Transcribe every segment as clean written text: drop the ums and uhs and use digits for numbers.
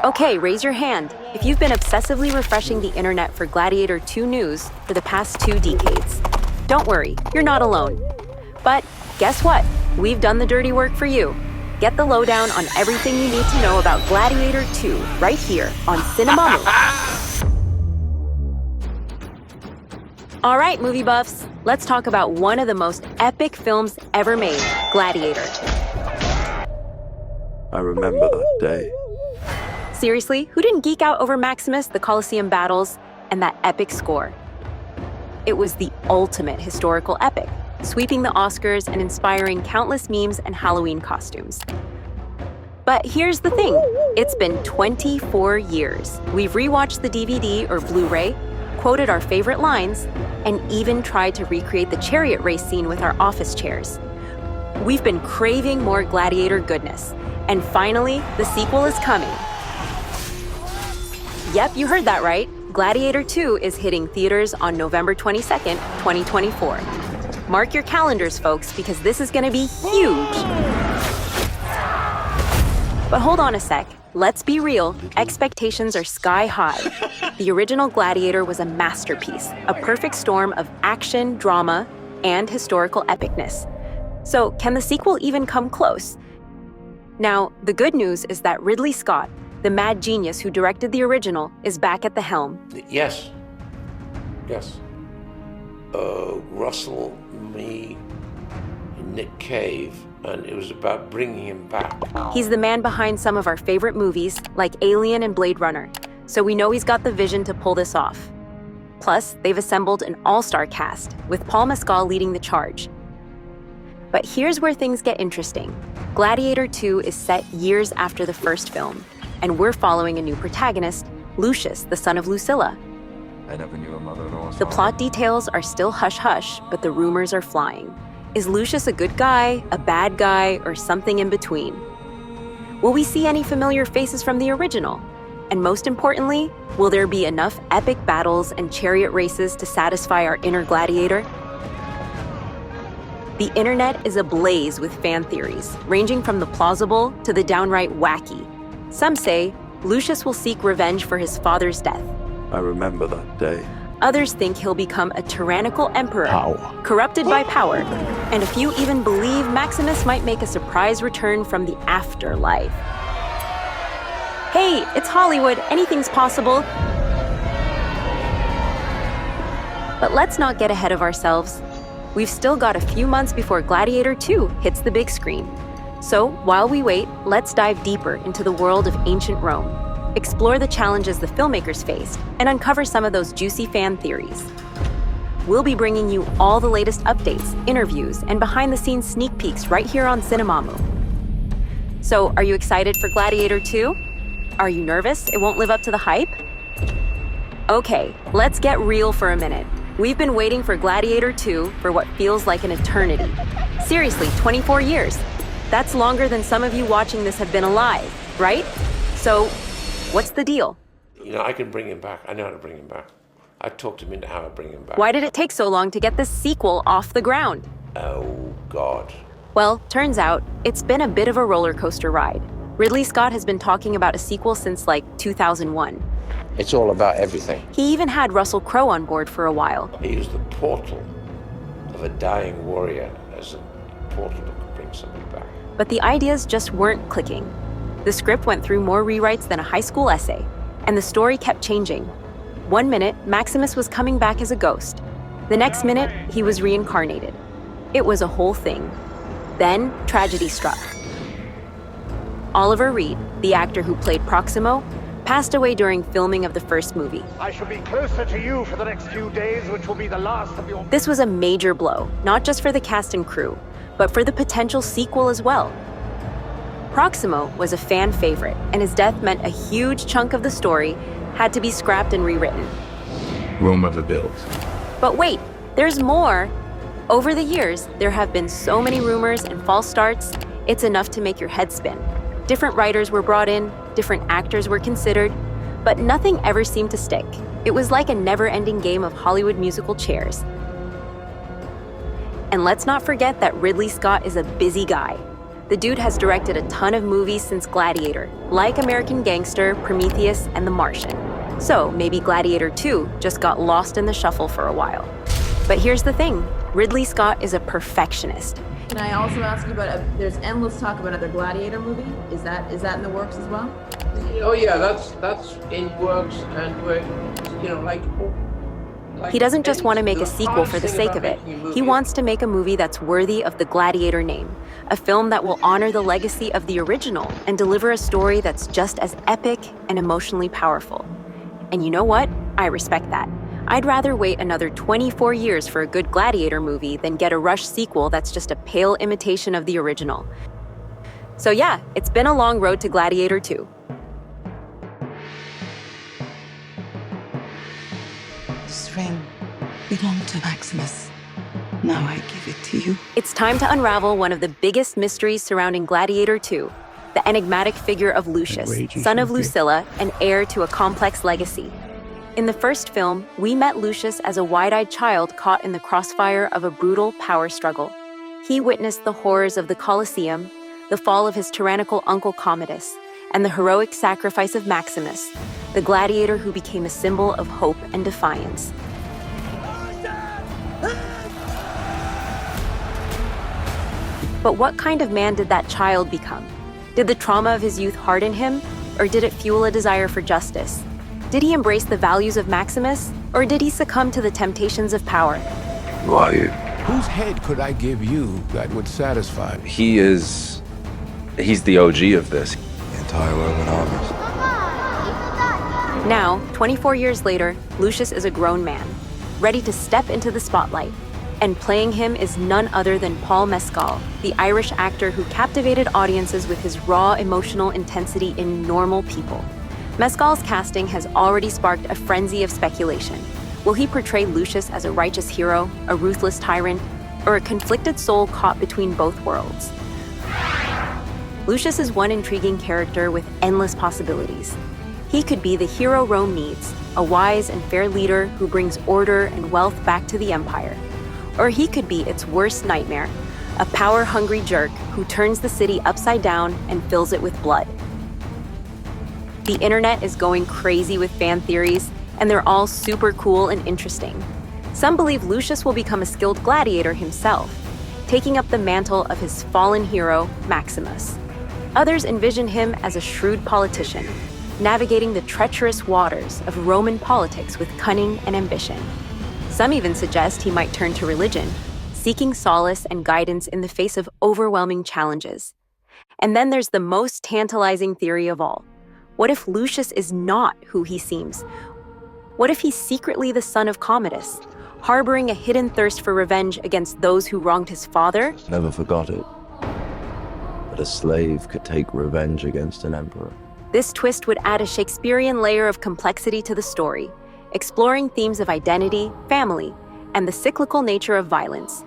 Okay, raise your hand if you've been obsessively refreshing the internet for Gladiator 2 news for the past 2 decades. Don't worry, you're not alone. But guess what? We've done the dirty work for you. Get the lowdown on everything you need to know about Gladiator 2 right here on Cinema. All right, movie buffs, let's talk about one of the most epic films ever made, Gladiator. I remember that day. Seriously, who didn't geek out over Maximus, the Coliseum battles, and that epic score? It was the ultimate historical epic, sweeping the Oscars and inspiring countless memes and Halloween costumes. But here's the thing, it's been 24 years. We've rewatched the DVD or Blu-ray, quoted our favorite lines, and even tried to recreate the chariot race scene with our office chairs. We've been craving more Gladiator goodness, and finally, the sequel is coming. Yep, you heard that right. Gladiator 2 is hitting theaters on November 22nd, 2024. Mark your calendars, folks, because this is gonna be huge. But hold on a sec. Let's be real, expectations are sky high. The original Gladiator was a masterpiece, a perfect storm of action, drama, and historical epicness. So can the sequel even come close? Now, the good news is that Ridley Scott, the mad genius who directed the original, is back at the helm. Yes. Russell, me, Nick Cave, and it was about bringing him back. He's the man behind some of our favorite movies, like Alien and Blade Runner, so we know he's got the vision to pull this off. Plus, they've assembled an all-star cast, with Paul Mescal leading the charge. But here's where things get interesting. Gladiator 2 is set years after the first film, and we're following a new protagonist, Lucius, the son of Lucilla. I never knew a mother or The plot details are still hush-hush, but the rumors are flying. Is Lucius a good guy, a bad guy, or something in between? Will we see any familiar faces from the original? And most importantly, will there be enough epic battles and chariot races to satisfy our inner gladiator? The internet is ablaze with fan theories, ranging from the plausible to the downright wacky. Some say Lucius will seek revenge for his father's death. I remember that day. Others think he'll become a tyrannical emperor, corrupted by power, and a few even believe Maximus might make a surprise return from the afterlife. Hey, it's Hollywood, anything's possible. But let's not get ahead of ourselves. We've still got a few months before Gladiator 2 hits the big screen. So while we wait, let's dive deeper into the world of ancient Rome, explore the challenges the filmmakers faced, and uncover some of those juicy fan theories. We'll be bringing you all the latest updates, interviews, and behind-the-scenes sneak peeks right here on Cinemamu. So, are you excited for Gladiator 2? Are you nervous it won't live up to the hype? Okay, let's get real for a minute. We've been waiting for Gladiator 2 for what feels like an eternity. Seriously, 24 years. That's longer than some of you watching this have been alive, right? So, what's the deal? I can bring him back. I know how to bring him back. I talked him into how to bring him back. Why did it take so long to get this sequel off the ground? Oh, God. Well, turns out, it's been a bit of a roller coaster ride. Ridley Scott has been talking about a sequel since, 2001. It's all about everything. He even had Russell Crowe on board for a while. He used the portal of a dying warrior as a portal that could bring somebody back. But the ideas just weren't clicking. The script went through more rewrites than a high school essay, and the story kept changing. One minute, Maximus was coming back as a ghost. The next minute, he was reincarnated. It was a whole thing. Then, tragedy struck. Oliver Reed, the actor who played Proximo, passed away during filming of the first movie. I shall be closer to you for the next few days, which will be the last of your... This was a major blow, not just for the cast and crew, but for the potential sequel as well. Proximo was a fan favorite, and his death meant a huge chunk of the story had to be scrapped and rewritten. Rome of the build. But wait, there's more! Over the years, there have been so many rumors and false starts, it's enough to make your head spin. Different writers were brought in, different actors were considered, but nothing ever seemed to stick. It was like a never-ending game of Hollywood musical chairs. And let's not forget that Ridley Scott is a busy guy. The dude has directed a ton of movies since Gladiator, like American Gangster, Prometheus, and The Martian. So maybe Gladiator 2 just got lost in the shuffle for a while. But here's the thing, Ridley Scott is a perfectionist. Can I also ask you about, there's endless talk about another Gladiator movie? Is that in the works as well? Oh yeah, that's in works, and we're, He doesn't just want to make a sequel for the sake of it. He wants to make a movie that's worthy of the Gladiator name, a film that will honor the legacy of the original and deliver a story that's just as epic and emotionally powerful. And you know what? I respect that. I'd rather wait another 24 years for a good Gladiator movie than get a rushed sequel that's just a pale imitation of the original. So yeah, it's been a long road to Gladiator 2. This ring belonged to Maximus. Now I give it to you. It's time to unravel one of the biggest mysteries surrounding Gladiator 2, the enigmatic figure of Lucius, son of Lucilla and heir to a complex legacy. In the first film, we met Lucius as a wide-eyed child caught in the crossfire of a brutal power struggle. He witnessed the horrors of the Coliseum, the fall of his tyrannical uncle Commodus, and the heroic sacrifice of Maximus, the gladiator who became a symbol of hope and defiance. But what kind of man did that child become? Did the trauma of his youth harden him, or did it fuel a desire for justice? Did he embrace the values of Maximus, or did he succumb to the temptations of power? Who are you? Whose head could I give you that would satisfy me? He's the OG of this. The entire Roman armies. Now, 24 years later, Lucius is a grown man, ready to step into the spotlight. And playing him is none other than Paul Mescal, the Irish actor who captivated audiences with his raw emotional intensity in Normal People. Mescal's casting has already sparked a frenzy of speculation. Will he portray Lucius as a righteous hero, a ruthless tyrant, or a conflicted soul caught between both worlds? Lucius is one intriguing character with endless possibilities. He could be the hero Rome needs, a wise and fair leader who brings order and wealth back to the empire. Or he could be its worst nightmare, a power-hungry jerk who turns the city upside down and fills it with blood. The internet is going crazy with fan theories, and they're all super cool and interesting. Some believe Lucius will become a skilled gladiator himself, taking up the mantle of his fallen hero, Maximus. Others envision him as a shrewd politician, navigating the treacherous waters of Roman politics with cunning and ambition. Some even suggest he might turn to religion, seeking solace and guidance in the face of overwhelming challenges. And then there's the most tantalizing theory of all. What if Lucius is not who he seems? What if he's secretly the son of Commodus, harboring a hidden thirst for revenge against those who wronged his father? Never forgot it. But a slave could take revenge against an emperor. This twist would add a Shakespearean layer of complexity to the story, exploring themes of identity, family, and the cyclical nature of violence.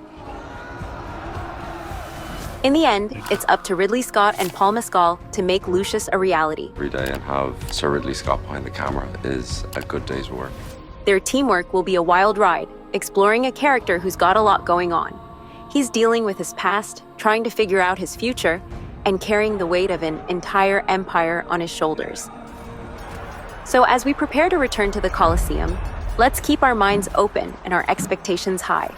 In the end, it's up to Ridley Scott and Paul Mescal to make Lucius a reality. Every day and have Sir Ridley Scott behind the camera is a good day's work. Their teamwork will be a wild ride, exploring a character who's got a lot going on. He's dealing with his past, trying to figure out his future, and carrying the weight of an entire empire on his shoulders. So as we prepare to return to the Coliseum, let's keep our minds open and our expectations high.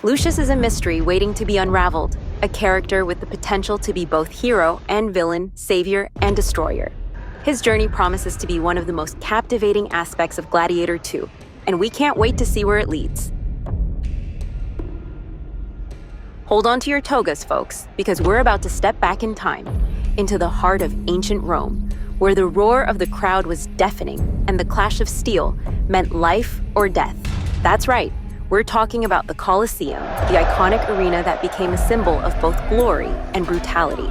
Lucius is a mystery waiting to be unraveled, a character with the potential to be both hero and villain, savior and destroyer. His journey promises to be one of the most captivating aspects of Gladiator 2, and we can't wait to see where it leads. Hold on to your togas, folks, because we're about to step back in time, into the heart of ancient Rome, where the roar of the crowd was deafening and the clash of steel meant life or death. That's right, we're talking about the Coliseum, the iconic arena that became a symbol of both glory and brutality.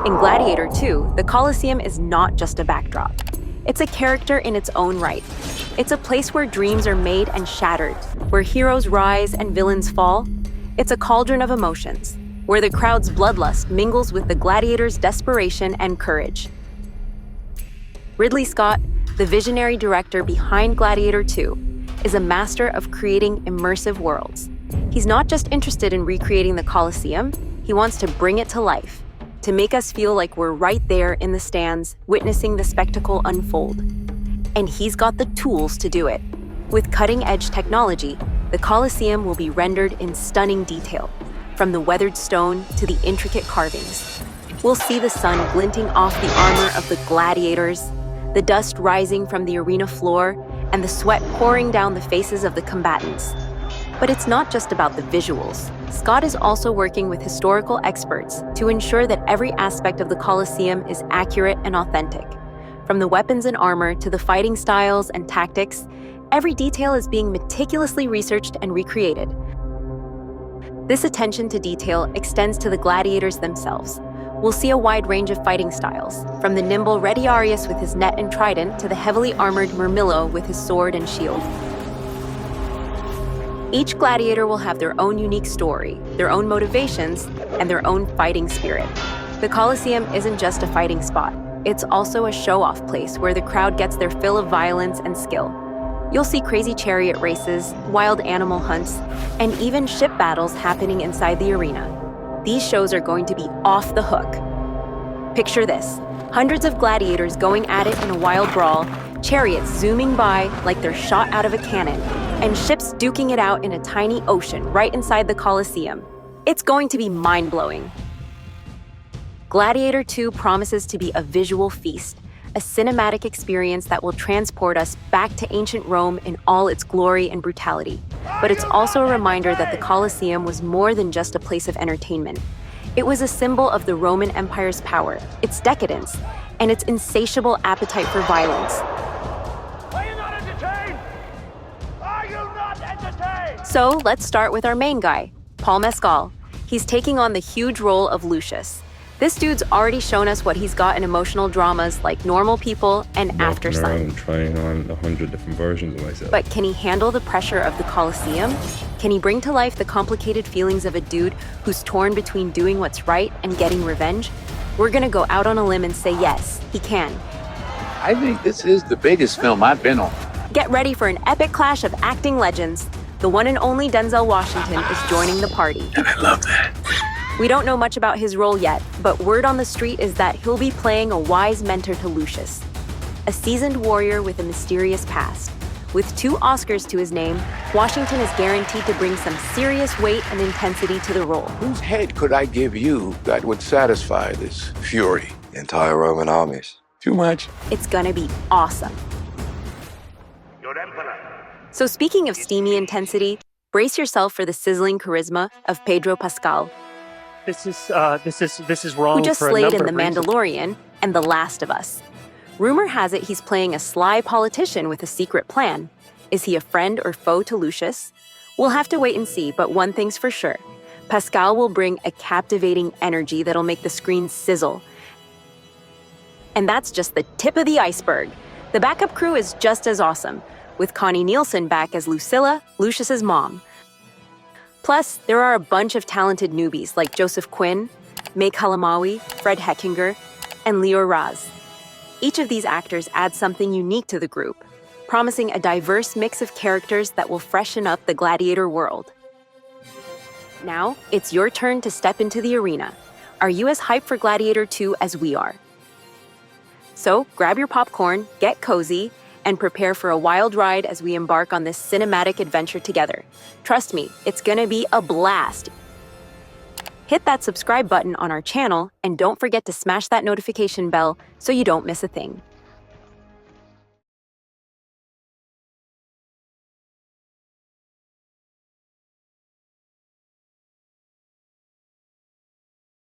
In Gladiator 2, the Coliseum is not just a backdrop. It's a character in its own right. It's a place where dreams are made and shattered, where heroes rise and villains fall. It's a cauldron of emotions, where the crowd's bloodlust mingles with the gladiator's desperation and courage. Ridley Scott, the visionary director behind Gladiator 2, is a master of creating immersive worlds. He's not just interested in recreating the Coliseum, He wants to bring it to life, to make us feel like we're right there in the stands, witnessing the spectacle unfold. And he's got the tools to do it. With cutting-edge technology, the Coliseum will be rendered in stunning detail, from the weathered stone to the intricate carvings. We'll see the sun glinting off the armor of the gladiators, the dust rising from the arena floor, and the sweat pouring down the faces of the combatants. But it's not just about the visuals. Scott is also working with historical experts to ensure that every aspect of the Coliseum is accurate and authentic. From the weapons and armor to the fighting styles and tactics, every detail is being meticulously researched and recreated. This attention to detail extends to the gladiators themselves. We'll see a wide range of fighting styles, from the nimble Retiarius with his net and trident to the heavily armored Murmillo with his sword and shield. Each gladiator will have their own unique story, their own motivations, and their own fighting spirit. The Coliseum isn't just a fighting spot. It's also a show-off place where the crowd gets their fill of violence and skill. You'll see crazy chariot races, wild animal hunts, and even ship battles happening inside the arena. These shows are going to be off the hook. Picture this: hundreds of gladiators going at it in a wild brawl, chariots zooming by like they're shot out of a cannon, and ships duking it out in a tiny ocean right inside the Coliseum. It's going to be mind-blowing. Gladiator 2 promises to be a visual feast, a cinematic experience that will transport us back to ancient Rome in all its glory and brutality. But it's also a reminder that the Colosseum was more than just a place of entertainment. It was a symbol of the Roman Empire's power, its decadence, and its insatiable appetite for violence. Are you not entertained? Are you not entertained? So let's start with our main guy, Paul Mescal. He's taking on the huge role of Lucius. This dude's already shown us what he's got in emotional dramas like Normal People and After Sun. Trying on 100 different versions of myself. But can he handle the pressure of the Colosseum? Can he bring to life the complicated feelings of a dude who's torn between doing what's right and getting revenge? We're gonna go out on a limb and say yes, he can. I think this is the biggest film I've been on. Get ready for an epic clash of acting legends. The one and only Denzel Washington is joining the party. And I love that. We don't know much about his role yet, but word on the street is that he'll be playing a wise mentor to Lucius, a seasoned warrior with a mysterious past. With 2 Oscars to his name, Washington is guaranteed to bring some serious weight and intensity to the role. Whose head could I give you that would satisfy this fury? Entire Roman armies. Too much? It's gonna be awesome. Your Emperor. So speaking of steamy intensity, brace yourself for the sizzling charisma of Pedro Pascal, This is wrong. who just for a slayed in number The of reasons. Mandalorian and The Last of Us. Rumor has it he's playing a sly politician with a secret plan. Is he a friend or foe to Lucius? We'll have to wait and see, but one thing's for sure. Pascal will bring a captivating energy that'll make the screen sizzle. And that's just the tip of the iceberg. The backup crew is just as awesome, with Connie Nielsen back as Lucilla, Lucius's mom. Plus, there are a bunch of talented newbies like Joseph Quinn, Meg Halamawi, Fred Heckinger, and Leo Raz. Each of these actors adds something unique to the group, promising a diverse mix of characters that will freshen up the Gladiator world. Now, it's your turn to step into the arena. Are you as hyped for Gladiator 2 as we are? So, grab your popcorn, get cozy, and prepare for a wild ride as we embark on this cinematic adventure together. Trust me, it's gonna be a blast. Hit that subscribe button on our channel and don't forget to smash that notification bell so you don't miss a thing.